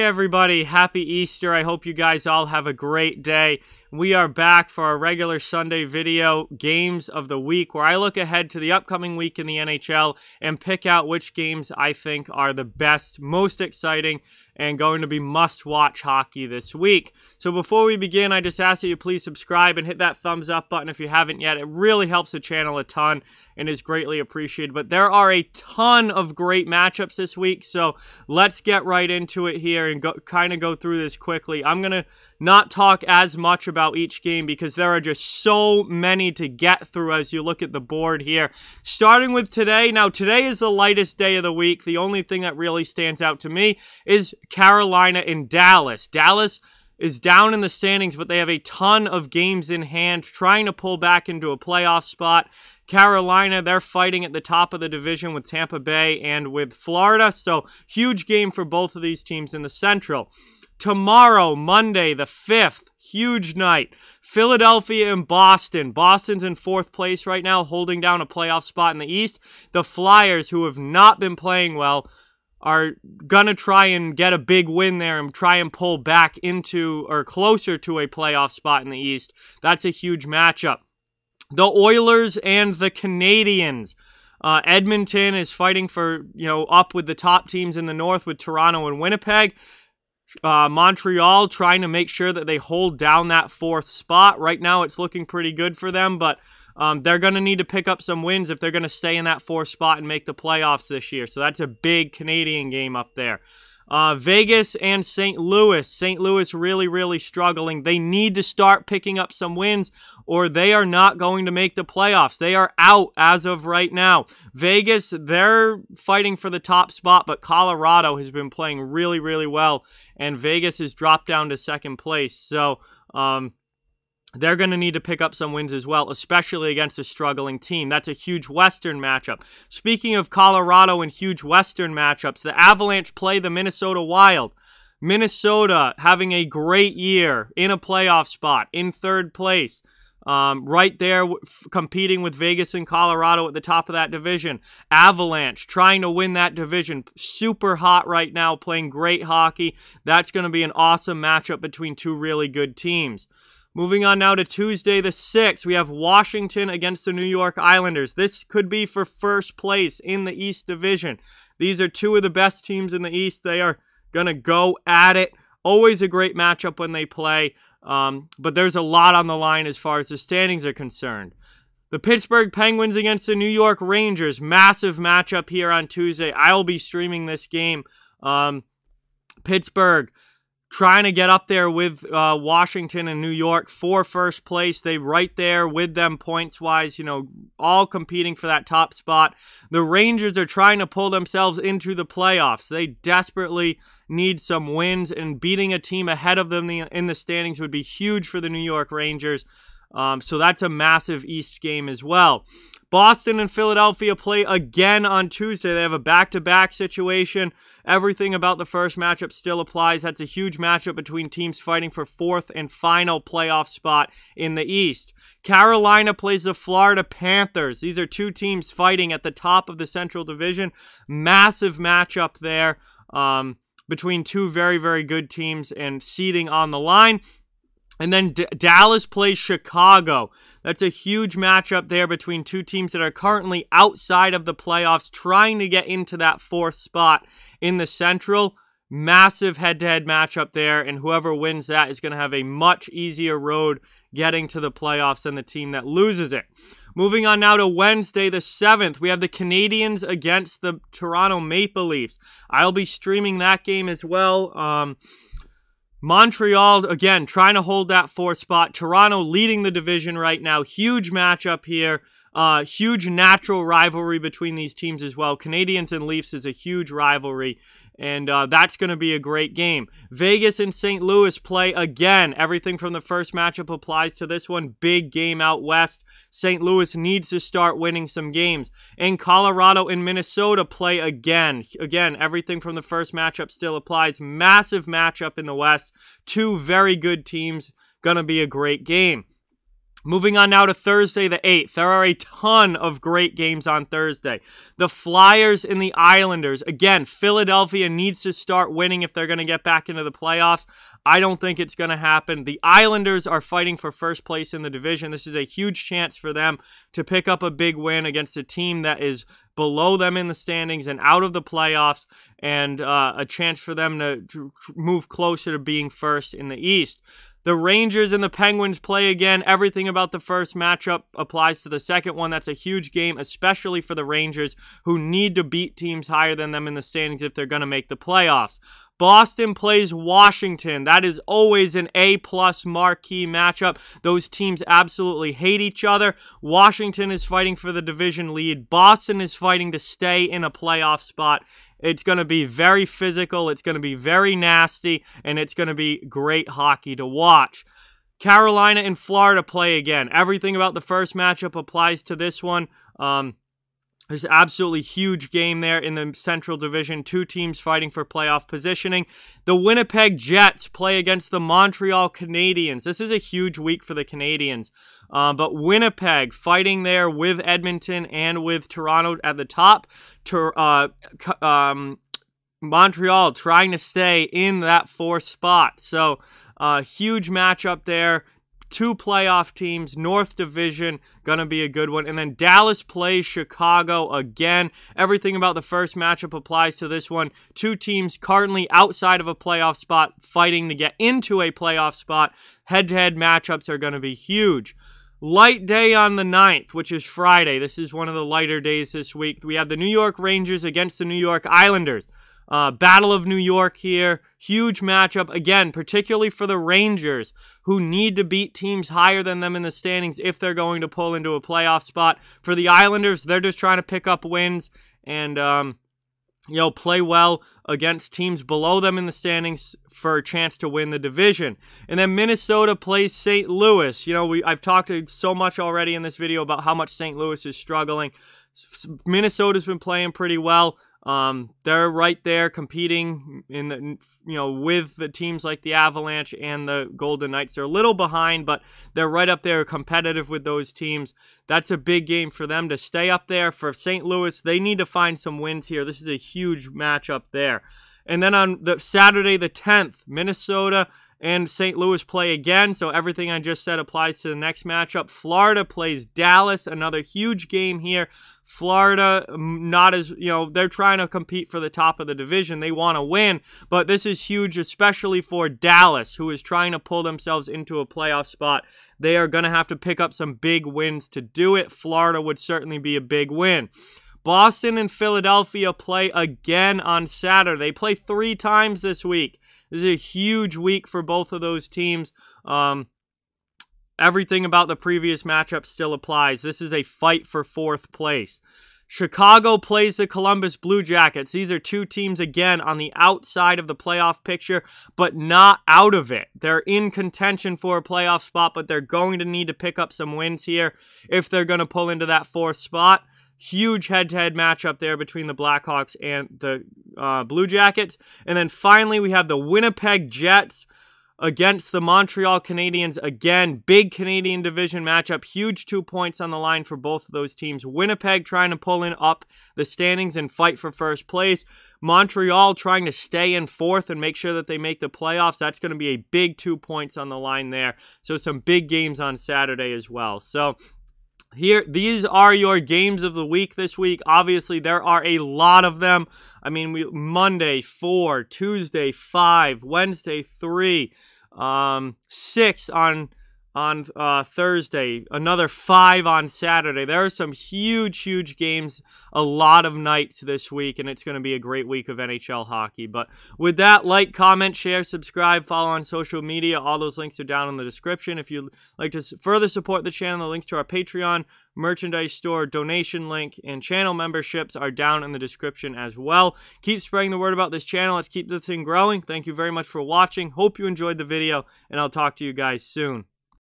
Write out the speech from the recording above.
Hey everybody, happy Easter. I hope you guys all have a great day. We are back for our regular Sunday video, Games of the Week, where I look ahead to the upcoming week in the NHL and pick out which games I think are the best, most exciting, and going to be must-watch hockey this week. So before we begin, I just ask that you please subscribe and hit that thumbs up button if you haven't yet. It really helps the channel a ton and is greatly appreciated. But there are a ton of great matchups this week, so let's get right into it here and kind of go through this quickly. I'm going to not talk as much about each game because there are just so many to get through as you look at the board here. Starting with today. Now, today is the lightest day of the week. The only thing that really stands out to me is Carolina and Dallas. Dallas is down in the standings, but they have a ton of games in hand, trying to pull back into a playoff spot. Carolina, they're fighting at the top of the division with Tampa Bay and with Florida, so huge game for both of these teams in the Central. Tomorrow, Monday, the 5th, huge night. Philadelphia and Boston. Boston's in 4th place right now, holding down a playoff spot in the East. The Flyers, who have not been playing well, are going to try and get a big win there and try and pull back into or closer to a playoff spot in the East. That's a huge matchup. The Oilers and the Canadiens. Edmonton is fighting for, up with the top teams in the North with Toronto and Winnipeg. Montreal trying to make sure that they hold down that 4th spot. Right now it's looking pretty good for them, but they're going to need to pick up some wins if they're going to stay in that 4th spot and make the playoffs this year. So that's a big Canadian game up there. Vegas and St. Louis. St. Louis really struggling. They need to start picking up some wins or they are not going to make the playoffs. They are out as of right now. Vegas, they're fighting for the top spot, but Colorado has been playing really well, and Vegas has dropped down to 2nd place. So, they're going to need to pick up some wins as well, especially against a struggling team. That's a huge Western matchup. Speaking of Colorado and huge Western matchups, the Avalanche play the Minnesota Wild. Minnesota having a great year in a playoff spot, in 3rd place. Right there competing with Vegas and Colorado at the top of that division. Avalanche trying to win that division. Super hot right now, playing great hockey. That's going to be an awesome matchup between two really good teams. Moving on now to Tuesday the 6th, we have Washington against the New York Islanders. This could be for 1st place in the East Division. These are two of the best teams in the East. They are going to go at it. Always a great matchup when they play, but there's a lot on the line as far as the standings are concerned. The Pittsburgh Penguins against the New York Rangers. Massive matchup here on Tuesday. I'll be streaming this game. Pittsburgh trying to get up there with Washington and New York for 1st place. They right there with them points-wise, all competing for that top spot. The Rangers are trying to pull themselves into the playoffs. They desperately need some wins, and beating a team ahead of them in the standings would be huge for the New York Rangers. So that's a massive East game as well. Boston and Philadelphia play again on Tuesday. They have a back-to-back situation. Everything about the first matchup still applies. That's a huge matchup between teams fighting for 4th and final playoff spot in the East. Carolina plays the Florida Panthers. These are two teams fighting at the top of the Central Division. Massive matchup there between two very good teams and seeding on the line. And then Dallas plays Chicago. That's a huge matchup there between two teams that are currently outside of the playoffs, trying to get into that 4th spot in the Central. Massive head-to-head matchup there, and whoever wins that is going to have a much easier road getting to the playoffs than the team that loses it. Moving on now to Wednesday the 7th, we have the Canadiens against the Toronto Maple Leafs. I'll be streaming that game as well. Montreal, again, trying to hold that 4th spot. Toronto leading the division right now. Huge matchup here. Huge natural rivalry between these teams as well. Canadiens and Leafs is a huge rivalry, and that's going to be a great game. Vegas and St. Louis play again. Everything from the first matchup applies to this one. Big game out west. St. Louis needs to start winning some games. And Colorado and Minnesota play again. Again, everything from the first matchup still applies. Massive matchup in the West. Two very good teams. Going to be a great game. Moving on now to Thursday the 8th. There are a ton of great games on Thursday. The Flyers and the Islanders. Again, Philadelphia needs to start winning if they're going to get back into the playoffs. I don't think it's going to happen. The Islanders are fighting for first place in the division. This is a huge chance for them to pick up a big win against a team that is below them in the standings and out of the playoffs, and a chance for them to move closer to being first in the East. The Rangers and the Penguins play again. Everything about the first matchup applies to the second one. That's a huge game, especially for the Rangers, who need to beat teams higher than them in the standings if they're going to make the playoffs. Boston plays Washington. That is always an A-plus marquee matchup. Those teams absolutely hate each other. Washington is fighting for the division lead. Boston is fighting to stay in a playoff spot. It's going to be very physical. It's going to be very nasty, and it's going to be great hockey to watch. Carolina and Florida play again. Everything about the first matchup applies to this one. There's an absolutely huge game there in the Central Division. Two teams fighting for playoff positioning. The Winnipeg Jets play against the Montreal Canadiens. This is a huge week for the Canadiens. But Winnipeg fighting there with Edmonton and with Toronto at the top. Montreal trying to stay in that fourth spot. So, huge matchup there. Two playoff teams, North Division, gonna be a good one. And then Dallas plays Chicago again. Everything about the first matchup applies to this one. Two teams currently outside of a playoff spot fighting to get into a playoff spot. Head-to-head matchups are gonna be huge. Light day on the 9th, which is Friday. This is one of the lighter days this week. We have the New York Rangers against the New York Islanders. Battle of New York here. Huge matchup, again, particularly for the Rangers, who need to beat teams higher than them in the standings if they're going to pull into a playoff spot. For the Islanders, they're just trying to pick up wins and, play well against teams below them in the standings for a chance to win the division. And then Minnesota plays St. Louis. I've talked so much already in this video about how much St. Louis is struggling. Minnesota's been playing pretty well. They're right there competing in the, with the teams like the Avalanche and the Golden Knights. They're a little behind, but they're right up there competitive with those teams. That's a big game for them to stay up there. For St. Louis, they need to find some wins here. This is a huge matchup there. And then on the Saturday the 10th, Minnesota and St. Louis play again, so everything I just said applies to the next matchup. Florida plays Dallas, another huge game here. Florida, not as, they're trying to compete for the top of the division. They want to win, but this is huge, especially for Dallas, who is trying to pull themselves into a playoff spot. They are going to have to pick up some big wins to do it. Florida would certainly be a big win. Boston and Philadelphia play again on Saturday. They play 3 times this week. This is a huge week for both of those teams. Everything about the previous matchup still applies. This is a fight for 4th place. Chicago plays the Columbus Blue Jackets. These are two teams, again, on the outside of the playoff picture, but not out of it. They're in contention for a playoff spot, but they're going to need to pick up some wins here if they're going to pull into that 4th spot. Huge head-to-head matchup there between the Blackhawks and the Blue Jackets. And then finally, we have the Winnipeg Jets against the Montreal Canadiens. Again, big Canadian division matchup. Huge 2 points on the line for both of those teams. Winnipeg trying to pull in up the standings and fight for first place. Montreal trying to stay in 4th and make sure that they make the playoffs. That's going to be a big 2 points on the line there. So some big games on Saturday as well. So these are your games of the week this week. Obviously, there are a lot of them. I mean, Monday 4, Tuesday 5, Wednesday 3, 6 on Thursday, another 5 on Saturday. There are some huge games, a lot of nights this week, and it's going to be a great week of NHL hockey. But with that, like, comment, share, subscribe, follow on social media. All those links are down in the description. If you'd like to further support the channel, the links to our Patreon, merchandise store, donation link, and channel memberships are down in the description as well. Keep spreading the word about this channel. Let's keep this thing growing. Thank you very much for watching. Hope you enjoyed the video, and I'll talk to you guys soon.